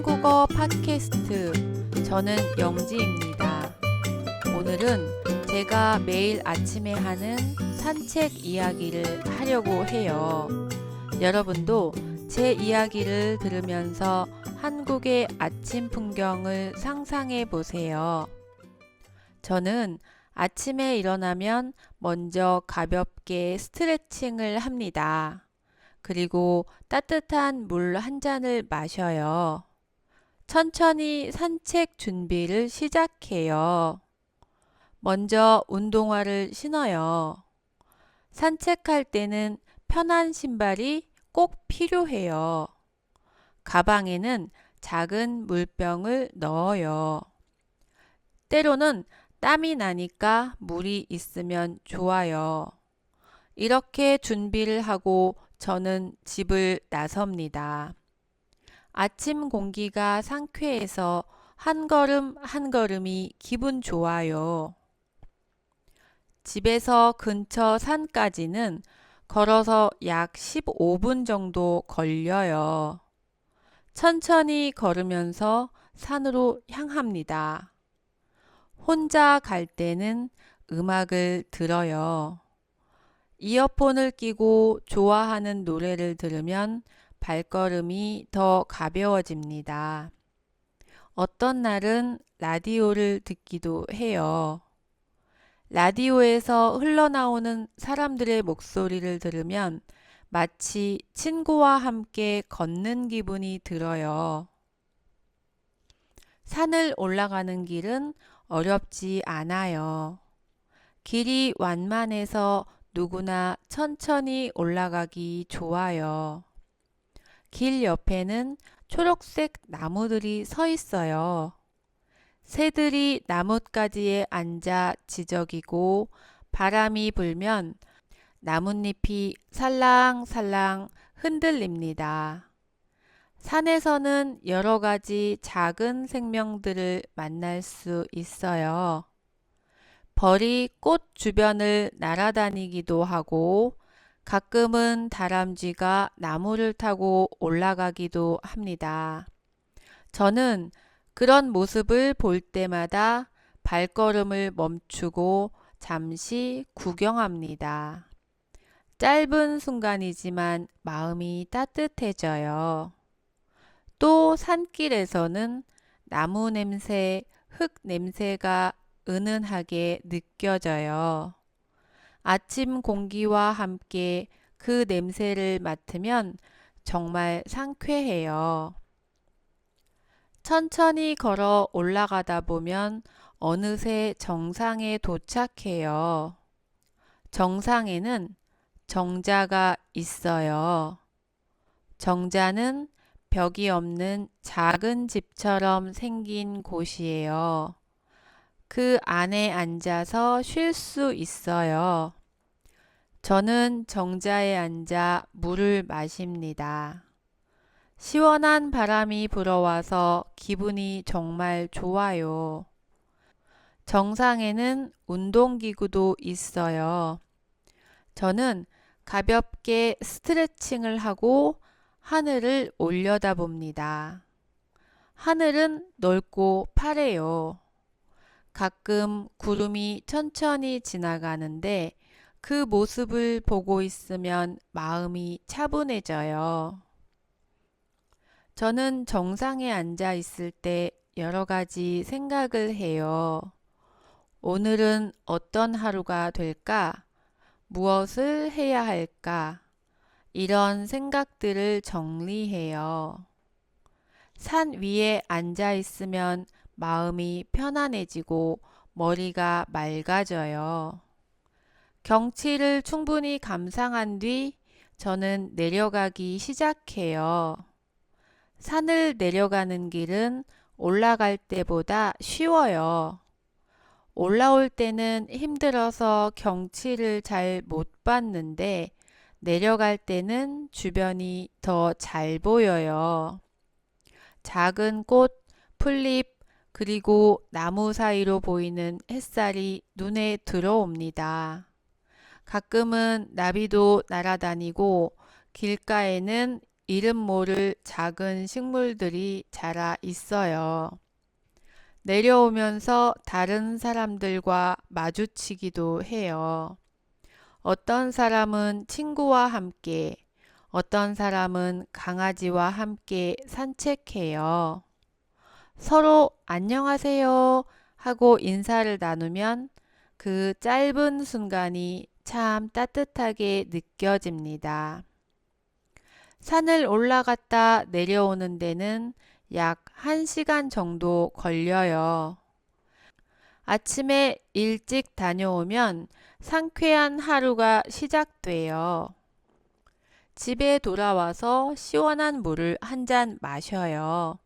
한국어 팟캐스트. 저는 영지입니다. 오늘은 제가 매일 아침에 하는 산책 이야기를 하려고 해요. 여러분도 제 이야기를 들으면서 한국의 아침 풍경을 상상해 보세요. 저는 아침에 일어나면 먼저 가볍게 스트레칭을 합니다. 그리고 따뜻한 물 한 잔을 마셔요. 천천히 산책 준비를 시작해요. 먼저 운동화를 신어요. 산책할 때는 편한 신발이 꼭 필요해요. 가방에는 작은 물병을 넣어요. 때로는 땀이 나니까 물이 있으면 좋아요. 이렇게 준비를 하고 저는 집을 나섭니다. 아침 공기가 상쾌해서 한 걸음 한 걸음이 기분 좋아요. 집에서 근처 산까지는 걸어서 약 15분 정도 걸려요. 천천히 걸으면서 산으로 향합니다. 혼자 갈 때는 음악을 들어요. 이어폰을 끼고 좋아하는 노래를 들으면 발걸음이 더 가벼워집니다. 어떤 날은 라디오를 듣기도 해요. 라디오에서 흘러나오는 사람들의 목소리를 들으면 마치 친구와 함께 걷는 기분이 들어요. 산을 올라가는 길은 어렵지 않아요. 길이 완만해서 누구나 천천히 올라가기 좋아요. 길 옆에는 초록색 나무들이 서 있어요. 새들이 나뭇가지에 앉아 지저귀고 바람이 불면 나뭇잎이 살랑살랑 흔들립니다. 산에서는 여러 가지 작은 생명들을 만날 수 있어요. 벌이 꽃 주변을 날아다니기도 하고 가끔은 다람쥐가 나무를 타고 올라가기도 합니다. 저는 그런 모습을 볼 때마다 발걸음을 멈추고 잠시 구경합니다. 짧은 순간이지만 마음이 따뜻해져요. 또 산길에서는 나무 냄새, 흙 냄새가 은은하게 느껴져요. 아침 공기와 함께 그 냄새를 맡으면 정말 상쾌해요. 천천히 걸어 올라가다 보면 어느새 정상에 도착해요. 정상에는 정자가 있어요. 정자는 벽이 없는 작은 집처럼 생긴 곳이에요. 그 안에 앉아서 쉴 수 있어요. 저는 정자에 앉아 물을 마십니다. 시원한 바람이 불어와서 기분이 정말 좋아요. 정상에는 운동기구도 있어요. 저는 가볍게 스트레칭을 하고 하늘을 올려다봅니다. 하늘은 넓고 파래요. 가끔 구름이 천천히 지나가는데 그 모습을 보고 있으면 마음이 차분해져요. 저는 정상에 앉아 있을 때 여러 가지 생각을 해요. 오늘은 어떤 하루가 될까? 무엇을 해야 할까? 이런 생각들을 정리해요. 산 위에 앉아 있으면 마음이 편안해지고 머리가 맑아져요. 경치를 충분히 감상한 뒤 저는 내려가기 시작해요. 산을 내려가는 길은 올라갈 때보다 쉬워요. 올라올 때는 힘들어서 경치를 잘 못 봤는데 내려갈 때는 주변이 더 잘 보여요. 작은 꽃, 풀잎, 그리고 나무 사이로 보이는 햇살이 눈에 들어옵니다. 가끔은 나비도 날아다니고 길가에는 이름 모를 작은 식물들이 자라 있어요. 내려오면서 다른 사람들과 마주치기도 해요. 어떤 사람은 친구와 함께, 어떤 사람은 강아지와 함께 산책해요. 서로 안녕하세요 하고 인사를 나누면 그 짧은 순간이 참 따뜻하게 느껴집니다. 산을 올라갔다 내려오는 데는 약 1시간 정도 걸려요. 아침에 일찍 다녀오면 상쾌한 하루가 시작돼요. 집에 돌아와서 시원한 물을 한 잔 마셔요.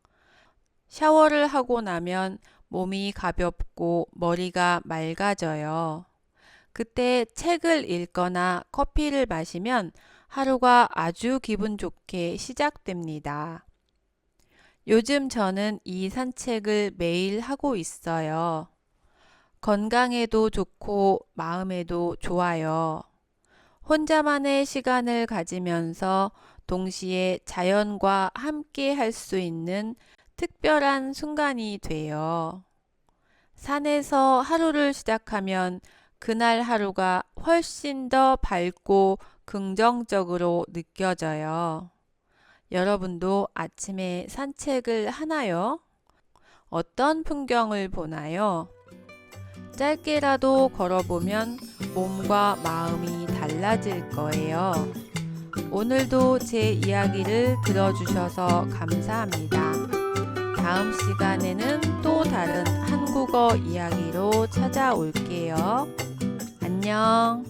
샤워를 하고 나면 몸이 가볍고 머리가 맑아져요. 그때 책을 읽거나 커피를 마시면 하루가 아주 기분 좋게 시작됩니다. 요즘 저는 이 산책을 매일 하고 있어요. 건강에도 좋고 마음에도 좋아요. 혼자만의 시간을 가지면서 동시에 자연과 함께 할 수 있는 특별한 순간이 돼요. 산에서 하루를 시작하면 그날 하루가 훨씬 더 밝고 긍정적으로 느껴져요. 여러분도 아침에 산책을 하나요? 어떤 풍경을 보나요? 짧게라도 걸어보면 몸과 마음이 달라질 거예요. 오늘도 제 이야기를 들어주셔서 감사합니다. 다음 시간에는 또 다른 한국어 이야기로 찾아올게요. 안녕.